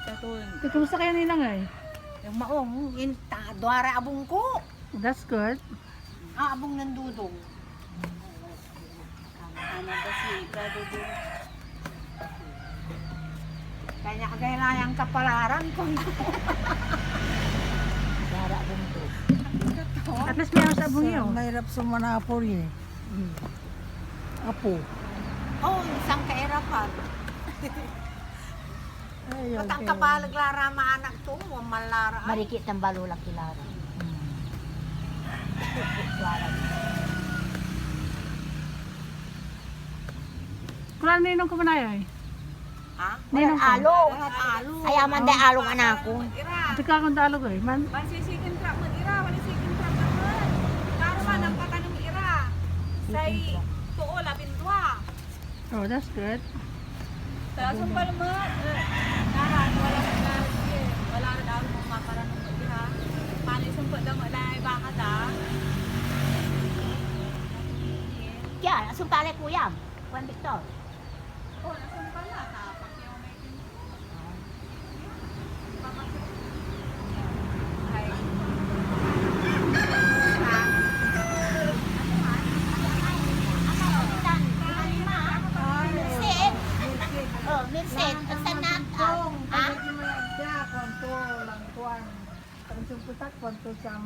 Tatun. Kumusta kayo nilang ay? Yung maong, duwara abong ko. That's good. Abong ng dudong. Ano ba si Kadudong? Kanya kagaylayang kapalaran ko. Dara bungto. At least may sa abong iyo. Mahirap sa manapol eh. Apo. Oh, isang kairapan. Ay, Patang kabalag lara maanak to, malara. Marikit ng balulak kilara. Kulang na inong kumanay ay. Ha? Ninong ko. Alo. Lahat alo. Kaya man day along anak ko. Ito ka akong talog ay. Man, Sikin trap man ira, wala sikin trap man. Karo man ang patanong ira. Say tuo labing dua. oh, that's good. Talasong pa naman. Naran wala na galit. Wala na daw mong makaranong mo ira. Paano isang pa daw wala ay baka da. Kaya, sumpalay kuya. Juan Victor. Oh, nasaan pa na? Tapak niya may Milset. Saan na? Konto lang kuan. Pag sumputak, konto sa